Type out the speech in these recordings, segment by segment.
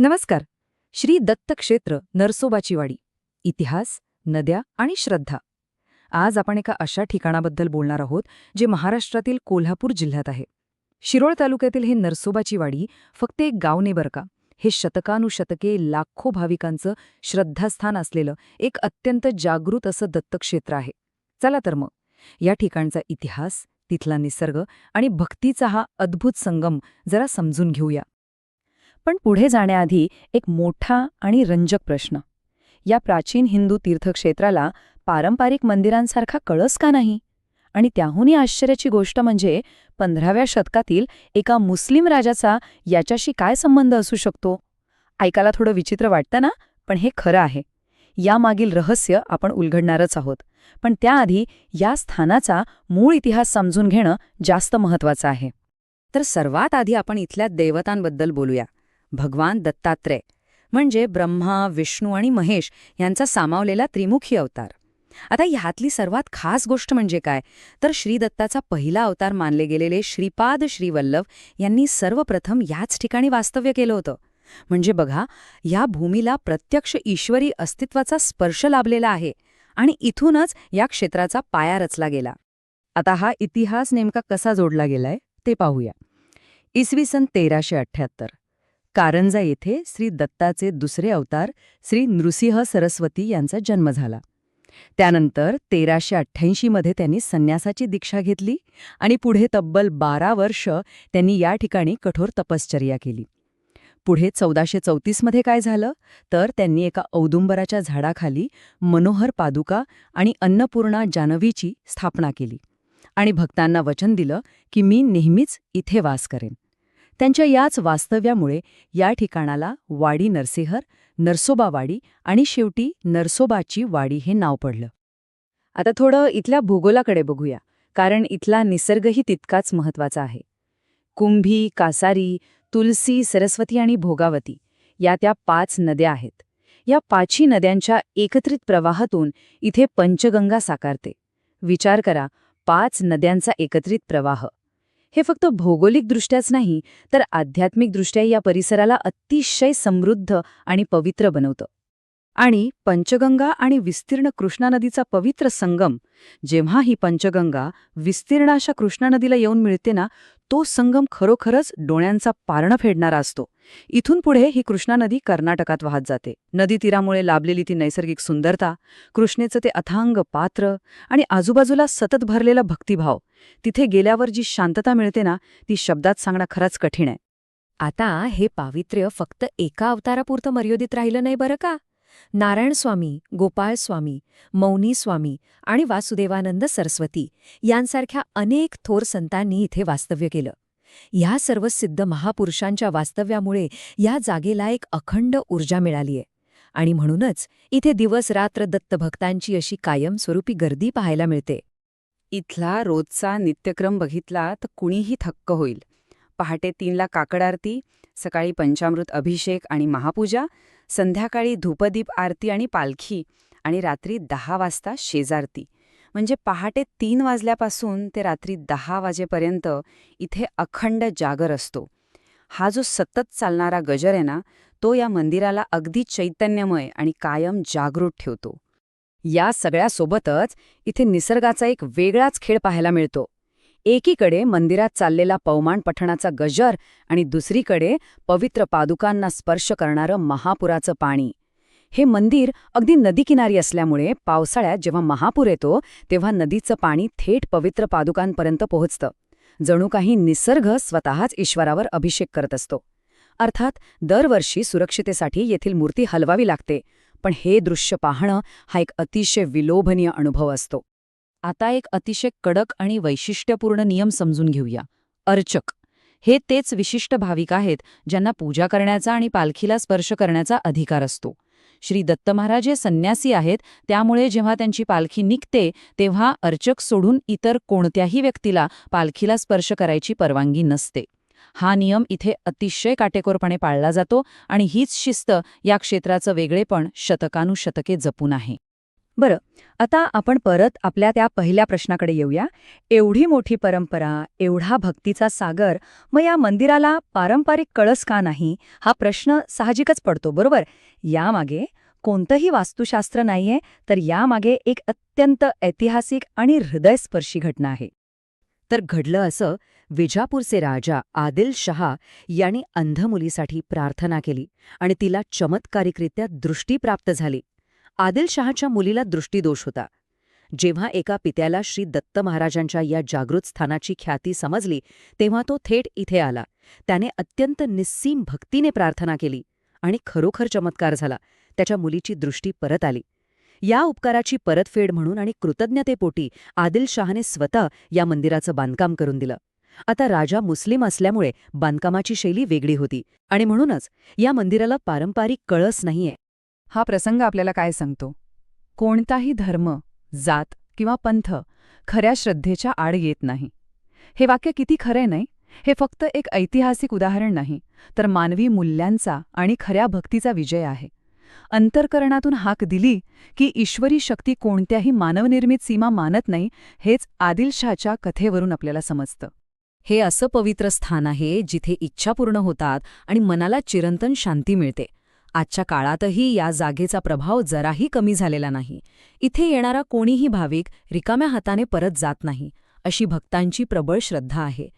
नमस्कार. श्री दत्त क्षेत्र नरसोबाची वाडी. इतिहास, नद्या आणि श्रद्धा. आज आपण एका अशा ठिकाणाबद्दल बोलणार आहोत जे महाराष्ट्रातील कोल्हापूर जिल्ह्यात आहे. शिरोळ तालुक्यातील हे नरसोबाची वाडी फक्त एक गाव नाही बरं का. हे शतकानुशतके लाखो भाविकांचं श्रद्धास्थान असलेलं एक अत्यंत जागृत असं दत्तक्षेत्र आहे. चला तर मग या ठिकाणचा इतिहास, तिथला निसर्ग आणि भक्तीचा हा अद्भुत संगम जरा समजून घेऊया. पण पुढे जाण्याआधी एक मोठा आणि रंजक प्रश्न. या प्राचीन हिंदू तीर्थक्षेत्राला पारंपरिक मंदिरांसारखा कळस का नाही? आणि त्याहूनही आश्चर्याची गोष्ट म्हणजे 15व्या शतकातील एका मुस्लिम राजाचा याच्याशी काय संबंध असू शकतो? ऐकायला थोडं विचित्र वाटतं ना, पण हे खरं आहे. यामागील रहस्य आपण उलगडणारच आहोत. पण त्याआधी या स्थानाचा मूळ इतिहास समजून घेणं जास्त महत्त्वाचं आहे. तर सर्वात आधी आपण इथल्या देवतांबद्दल बोलूया. भगवान दत्तात्रय म्हणजे ब्रह्मा, विष्णू आणि महेश यांचा सामावलेला त्रिमुखी अवतार. आता ह्यातली सर्वात खास गोष्ट म्हणजे काय, तर श्रीदत्ताचा पहिला अवतार मानले गेलेले श्रीपाद श्रीवल्लभ यांनी सर्वप्रथम याच ठिकाणी वास्तव्य केलं होतं. म्हणजे बघा, या भूमीला प्रत्यक्ष ईश्वरी अस्तित्वाचा स्पर्श लाभलेला आहे आणि इथूनच या क्षेत्राचा पाया रचला गेला. आता हा इतिहास नेमका कसा जोडला गेलाय ते पाहूया. इसवी सन 1378 कारंजा येथे श्री दत्ताचे दुसरे अवतार श्री नृसिंह सरस्वती यांचा जन्म झाला. त्यानंतर 1388 मध्ये त्यांनी संन्यासाची दीक्षा घेतली आणि पुढे तब्बल 12 वर्ष त्यांनी या ठिकाणी कठोर तपश्चर्या केली. पुढे 1434 मध्ये काय झालं, तर त्यांनी एका औदुंबराच्या झाडाखाली मनोहर पादुका आणि अन्नपूर्णा जानवीची स्थापना केली आणि भक्तांना वचन दिलं की मी नेहमीच इथे वास करेन. त्यांच्या याच वास्तव्यामुळे या ठिकाणाला वाडी नरसिंहर, नरसोबा वाडी आणि शेवटी नरसोबाची वाडी हे नाव पडलं. आता थोडं इथल्या भूगोलाकडे बघूया, कारण इथला निसर्गही तितकाच महत्त्वाचा आहे. कुंभी, कासारी, तुलसी, सरस्वती आणि भोगावती या त्या 5 नद्या आहेत. या 5ही नद्यांच्या एकत्रित प्रवाहातून इथे पंचगंगा साकारते. विचार करा, 5 नद्यांचा एकत्रित प्रवाह. हे फक्त भौगोलिकदृष्ट्याच नाही, तर आध्यात्मिकदृष्ट्या या परिसराला अतिशय समृद्ध आणि पवित्र बनवतं. आणि पंचगंगा आणि विस्तीर्ण कृष्णा नदीचा पवित्र संगम, जेव्हा ही पंचगंगा विस्तीर्ण अशा कृष्णा नदीला येऊन मिळते ना, तो संगम खरोखरच डोळ्यांचा पारणं फेडणारा असतो. इथून पुढे ही कृष्णा नदी कर्नाटकात वाहत जाते. नदी तीरामुळे लाभलेली ती नैसर्गिक सुंदरता, कृष्णेचं ते अथांग पात्र आणि आजूबाजूला सतत भरलेला भक्तिभाव, तिथे गेल्यावर जी शांतता मिळते ना, ती शब्दात सांगणं खरंच कठीण आहे. आता हे पावित्र्य फक्त एका अवतारापुरतं मर्यादित राहिलं नाही बरं का. नारायण स्वामी, गोपाळ स्वामी, मौनी स्वामी आणि वासुदेवानंद सरस्वती यांसारख्या अनेक थोर संतांनी इथे वास्तव्य केलं. या सर्व सिद्ध महापुरुषांच्या वास्तव्यामुळे या जागेला एक अखंड ऊर्जा मिळालीय आणि म्हणूनच इथे दिवस रात्र दत्तभक्तांची अशी कायमस्वरूपी गर्दी पाहायला मिळते. इथला रोजचा नित्यक्रम बघितला तर कुणीही थक्क होईल. पहाटे 3ला काकड आरती, सकाळी पंचामृत अभिषेक आणि महापूजा, संध्याकाळी धूपदीप आरती आणि पालखी आणि रात्री 10 वाजता शेजारती. म्हणजे पहाटे 3 वाजल्यापासून ते रात्री 10 वाजेपर्यंत इथे अखंड जागर असतो. हा जो सतत चालणारा गजर आहे ना, तो या मंदिराला अगदी चैतन्यमय आणि कायम जागृत ठेवतो. या सगळ्यासोबतच इथे निसर्गाचा एक वेगळाच खेळ पाहायला मिळतो. एकीकडे मंदिरात चाललेला पवमान पठणाचा गजर आणि दुसरीकडे पवित्र पादुकांना स्पर्श करणारं महापुराचं पाणी. हे मंदिर अगदी नदीकिनारी असल्यामुळे पावसाळ्यात जेव्हा महापूर येतो तेव्हा नदीचं पाणी थेट पवित्र पादुकांपर्यंत पोहोचतं. जणू काही निसर्ग स्वतःच ईश्वरावर अभिषेक करत असतो. अर्थात दरवर्षी सुरक्षितेसाठी येथील मूर्ती हलवावी लागते, पण हे दृश्य पाहणं हा एक अतिशय विलोभनीय अनुभव असतो. आता एक अतिशय कडक आणि वैशिष्ट्यपूर्ण नियम समजून घेऊया. अर्चक हे तेच विशिष्ट भाविक आहेत ज्यांना पूजा करण्याचा आणि पालखीला स्पर्श करण्याचा अधिकार असतो. श्री दत्त महाराज हे संन्यासी आहेत, त्यामुळे जेव्हा त्यांची पालखी निघते तेव्हा अर्चक सोडून इतर कोणत्याही व्यक्तीला पालखीला स्पर्श करायची परवानगी नसते. हा नियम इथे अतिशय काटेकोरपणे पाळला जातो आणि हीच शिस्त या क्षेत्राचं वेगळेपण शतकानुशतके जपून आहे. बरं, आता आपण परत आपल्या त्या पहिल्या प्रश्नाकडे येऊया. एवढी मोठी परंपरा, एवढा भक्तीचा सागर, मग या मंदिराला पारंपरिक कळस का नाही? हा प्रश्न साहजिकच पडतो, बरोबर? यामागे कोणतंही वास्तुशास्त्र नाहीये, तर यामागे एक अत्यंत ऐतिहासिक आणि हृदयस्पर्शी घटना आहे. तर घडलं असं, विजापूरचे राजा आदिल शहा यांनी अंध मुलीसाठी प्रार्थना केली आणि तिला चमत्कारिकरित्या दृष्टी प्राप्त झाली. आदिलशहाच्या मुलीला दृष्टीदोष होता. जेव्हा एका पित्याला श्री दत्त महाराजांच्या या जागृत स्थानाची ख्याती समजली, तेव्हा तो थेट इथे आला. त्याने अत्यंत निस्सीम भक्तीने प्रार्थना केली आणि खरोखर चमत्कार झाला. त्याच्या मुलीची दृष्टी परत आली. या उपकाराची परतफेड म्हणून आणि कृतज्ञतेपोटी आदिलशहाने स्वतः या मंदिराचं बांधकाम करून दिलं. आता राजा मुस्लिम असल्यामुळे बांधकामाची शैली वेगळी होती आणि म्हणूनच या मंदिराला पारंपरिक कळस नाहीये. हा प्रसंग आपल्याला काय सांगतो? कोणताही धर्म, जात किंवा पंथ खऱ्या श्रद्धेच्या आड येत नाही. हे वाक्य किती खरंय नाही? हे फक्त एक ऐतिहासिक उदाहरण नाही, तर मानवी मूल्यांचा आणि खऱ्या भक्तीचा विजय आहे. अंतर्करणातून हाक दिली की ईश्वरी शक्ती कोणत्याही मानवनिर्मित सीमा मानत नाही, हेच आदिलशहाच्या कथेवरून आपल्याला समजतं. हे असं पवित्र स्थान आहे जिथे इच्छा पूर्ण होतात आणि मनाला चिरंतन शांती मिळते. आजच्या काळातही या जागेचा प्रभाव जराही कमी झालेला नाही. इथे येणारा कोणीही भाविक रिकाम्या हाताने परत जात नाही, अशी भक्तांची प्रबळ श्रद्धा आहे.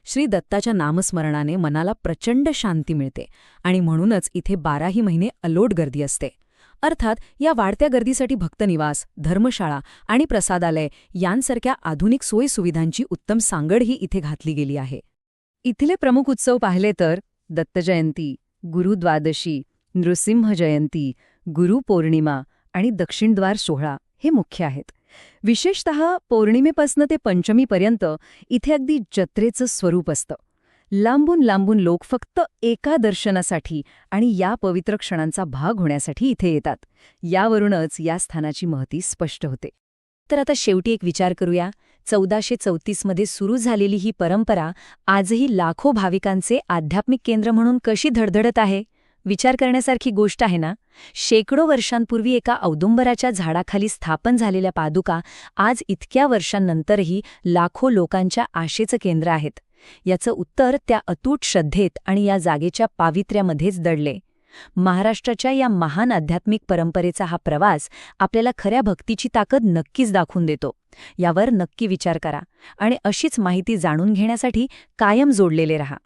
श्री दत्ताच्या नामस्मरणाने मनाला प्रचंड शांती मिळते आणि म्हणूनच इथे 12ही महिने अलोट गर्दी असते. अर्थात या वाढत्या गर्दीसाठी भक्तनिवास, धर्मशाळा आणि प्रसादालय यांसारख्या आधुनिक सोयीसुविधांची उत्तम सांगडही इथे घातली गेली आहे. इथले प्रमुख उत्सव पाहिले तर दत्तजयंती, गुरुद्वादशी, नृसिंह जयंती, गुरुपौर्णिमा आणि दक्षिणद्वार सोहळा हे मुख्य आहेत. विशेषतः पौर्णिमेपासून ते पंचमीपर्यंत इथे अगदी जत्रेचं स्वरूप असतं. लांबून लांबून लोक फक्त एका दर्शनासाठी आणि या पवित्र क्षणांचा भाग होण्यासाठी इथे येतात. यावरूनच या स्थानाची महती स्पष्ट होते. तर आता शेवटी एक विचार करूया. 1434 मध्ये सुरू झालेली ही परंपरा आजही लाखो भाविकांचे आध्यात्मिक केंद्र म्हणून कशी धडधडत आहे? विचार करण्यासारखी गोष्ट आहे ना? शेकडो वर्षांपूर्वी एका औदुंबराच्या झाडाखाली स्थापन झालेल्या पादुका आज इतक्या वर्षांनंतरही लाखो लोकांच्या आशेचं केंद्र आहेत. याचं उत्तर त्या अतूट श्रद्धेत आणि या जागेच्या पावित्र्यामध्येच दडले. महाराष्ट्राच्या या महान आध्यात्मिक परंपरेचा हा प्रवास आपल्याला खऱ्या भक्तीची ताकद नक्कीच दाखवून देतो. यावर नक्की विचार करा आणि अशीच माहिती जाणून घेण्यासाठी कायम जोडलेले रहा.